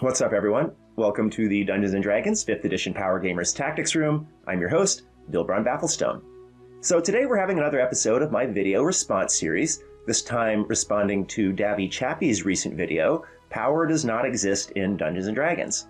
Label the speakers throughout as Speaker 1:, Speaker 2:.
Speaker 1: What's up, everyone? Welcome to the Dungeons & Dragons 5th Edition Power Gamers Tactics Room. I'm your host, Bilbron Bafflestone. So today we're having another episode of my video response series, this time responding to Davvy Chappy's recent video, Power Does Not Exist in Dungeons & Dragons.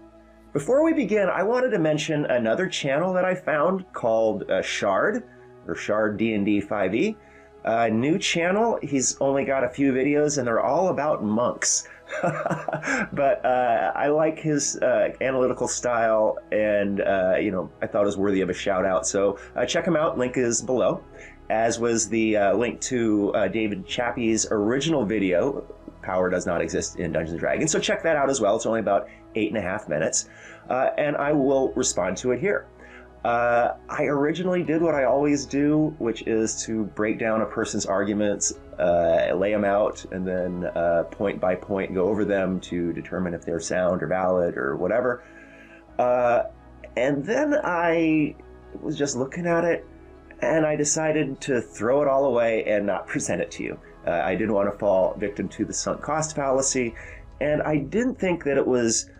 Speaker 1: Before we begin, I wanted to mention another channel that I found called Shard, or Shard D&D 5e. A new channel. He's only got a few videos and they're all about monks. But I like his analytical style, and I thought it was worthy of a shout out. So check him out. Link is below, as was the link to Davvy Chappy's original video, Power Does Not Exist in Dungeons & Dragons. So check that out as well. It's only about 8.5 minutes, and I will respond to it here. I originally did what I always do, which is to break down a person's arguments, lay them out, and then point by point go over them to determine if they're sound or valid or whatever. And then I was just looking at it, and I decided to throw it all away and not present it to you. I didn't want to fall victim to the sunk cost fallacy, and I didn't think that it was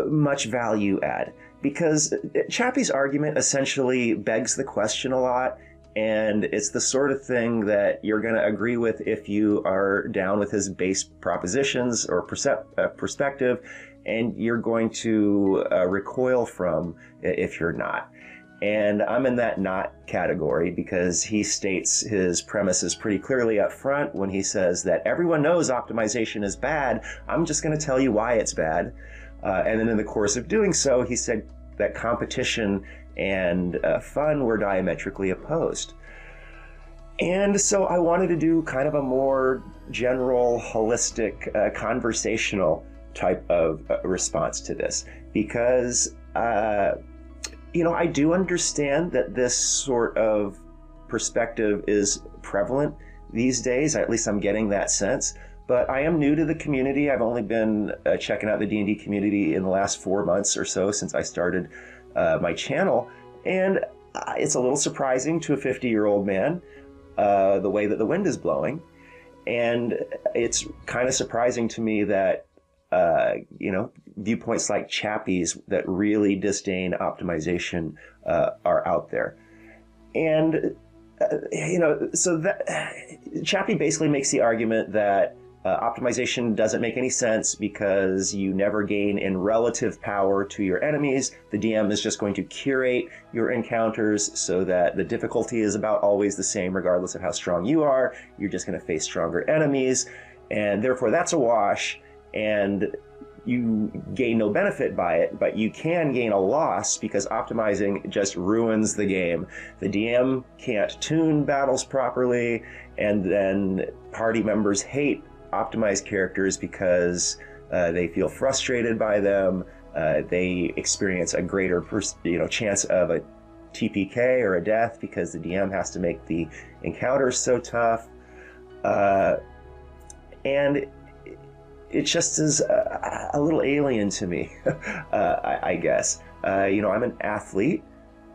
Speaker 1: much value add, because Chappy's argument essentially begs the question a lot, and it's the sort of thing that you're going to agree with if you are down with his base propositions or perspective, and you're going to recoil from if you're not. And I'm in that not category, because he states his premises pretty clearly up front when he says that everyone knows optimization is bad. I'm just going to tell you why it's bad. And then in the course of doing so, he said that competition and fun were diametrically opposed. And so I wanted to do kind of a more general, holistic, conversational type of response to this, because, I do understand that this sort of perspective is prevalent these days. At least I'm getting that sense. But I am new to the community. I've only been checking out the D&D community in the last 4 months or so since I started my channel. And it's a little surprising to a 50-year-old man the way that the wind is blowing. And it's kind of surprising to me that, viewpoints like Chappy's that really disdain optimization are out there. And, so that Chappy basically makes the argument that optimization doesn't make any sense because you never gain in relative power to your enemies. The DM is just going to curate your encounters so that the difficulty is about always the same regardless of how strong you are. You're just going to face stronger enemies, and therefore that's a wash, and you gain no benefit by it, but you can gain a loss because optimizing just ruins the game. The DM can't tune battles properly, and then party members hate optimized characters because they feel frustrated by them. They experience a greater chance of a TPK or a death because the DM has to make the encounters so tough. And it just is a little alien to me, I guess. I'm an athlete,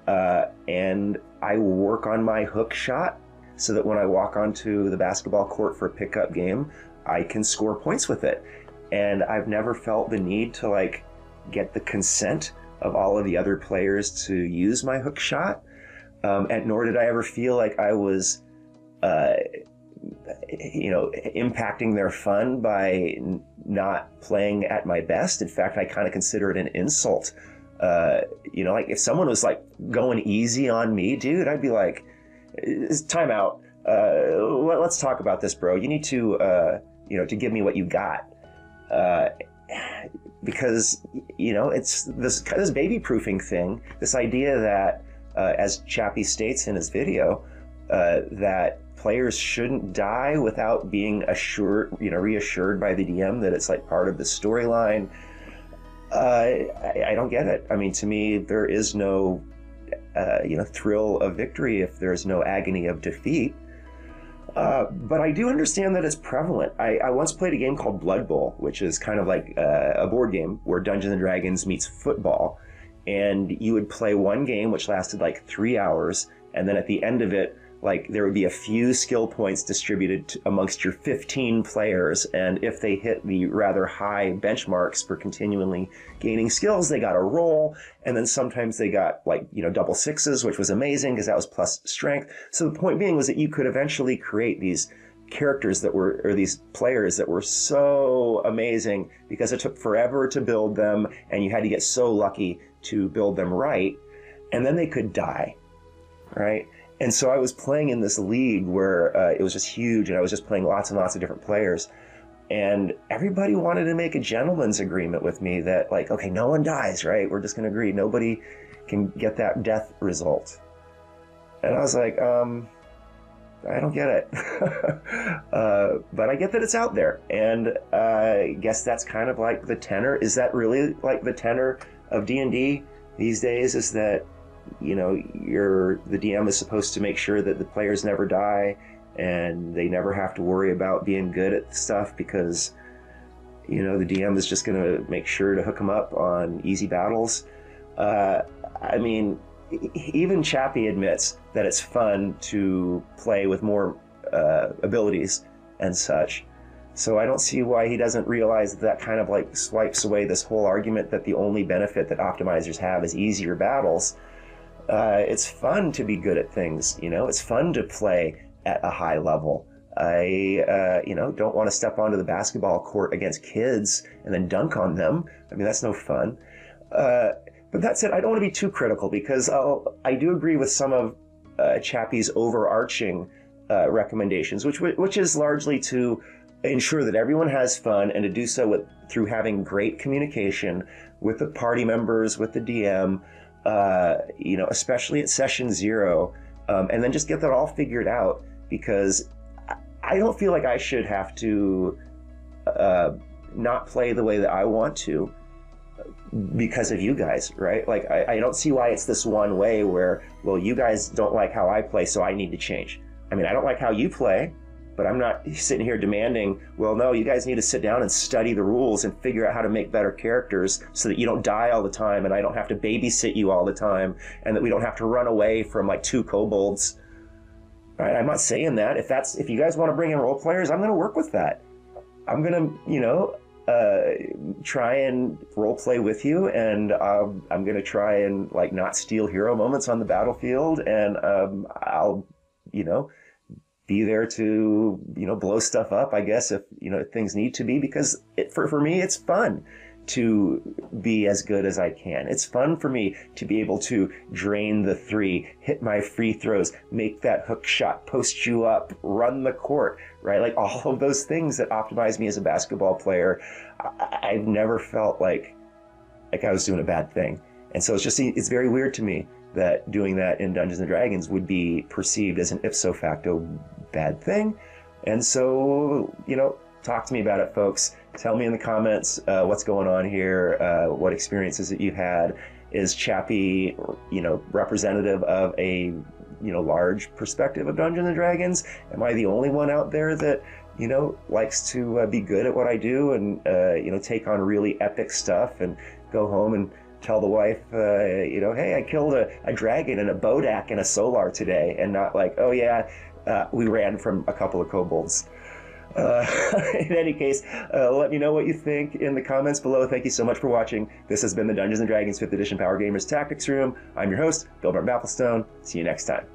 Speaker 1: and I work on my hook shot so that when I walk onto the basketball court for a pickup game, I can score points with it. And I've never felt the need to get the consent of all of the other players to use my hook shot. And nor did I ever feel like I was, impacting their fun by not playing at my best. In fact, I kind of consider it an insult. If someone was going easy on me, dude, I'd be like, time out. Let's talk about this, bro. You need to, to give me what you got. Because, it's this baby proofing thing, this idea that, as Chappy states in his video, that players shouldn't die without being reassured by the DM that it's part of the storyline. I don't get it. I mean, to me, there is no, thrill of victory if there's no agony of defeat. But I do understand that it's prevalent. I once played a game called Blood Bowl, which is kind of like a board game where Dungeons & Dragons meets football. And you would play one game which lasted 3 hours, and then at the end of it, like there would be a few skill points distributed amongst your 15 players, and if they hit the rather high benchmarks for continually gaining skills, they got a roll, and then sometimes they got like, double sixes, which was amazing because that was plus strength. So the point being was that you could eventually create these characters that were, or these players that were so amazing because it took forever to build them, and you had to get so lucky to build them right, and then they could die, right? And so I was playing in this league where it was just huge, and I was just playing lots and lots of different players. And everybody wanted to make a gentleman's agreement with me that, like, okay, no one dies, right? We're just going to agree. Nobody can get that death result. And I was like, I don't get it. But I get that it's out there. And I guess that's kind of like the tenor. Is that really like the tenor of D&D these days, is that the DM is supposed to make sure that the players never die and they never have to worry about being good at stuff because, the DM is just going to make sure to hook them up on easy battles. I mean, even Chappy admits that it's fun to play with more abilities and such. So I don't see why he doesn't realize that kind of like swipes away this whole argument that the only benefit that optimizers have is easier battles. It's fun to be good at things, it's fun to play at a high level. I, don't want to step onto the basketball court against kids and then dunk on them. I mean, that's no fun. But that said, I don't want to be too critical because I do agree with some of Chappy's overarching recommendations, which is largely to ensure that everyone has fun and to do so through having great communication with the party members, with the DM, especially at session 0, and then just get that all figured out, because I don't feel like I should have to not play the way that I want to because of you guys, right? Like, I don't see why it's this one way where, well, you guys don't like how I play, so I need to change. I mean, I don't like how you play, but I'm not sitting here demanding, well, no, you guys need to sit down and study the rules and figure out how to make better characters so that you don't die all the time and I don't have to babysit you all the time and that we don't have to run away from like 2 kobolds. All right, I'm not saying that. If you guys want to bring in role players, I'm going to work with that. I'm going to, try and role play with you, and I'm going to try and like not steal hero moments on the battlefield, and I'll, be there to, blow stuff up, I guess, if, things need to be, because for me, it's fun to be as good as I can. It's fun for me to be able to drain the 3, hit my free throws, make that hook shot, post you up, run the court, right? Like all of those things that optimize me as a basketball player. I've never felt like I was doing a bad thing. And so it's very weird to me that doing that in Dungeons & Dragons would be perceived as an ipso facto bad thing. And so, talk to me about it, folks. Tell me in the comments what's going on here, what experiences that you've had. Is Chappy, representative of a, large perspective of Dungeons & Dragons? Am I the only one out there that, likes to be good at what I do and, take on really epic stuff and go home and tell the wife, hey, I killed a dragon and a bodak and a solar today, and not like, oh yeah, we ran from a couple of kobolds. In any case, let me know what you think in the comments below. Thank you so much for watching. This has been the Dungeons & Dragons 5th Edition Power Gamers Tactics Room. I'm your host, Bill Bafflestone. See you next time.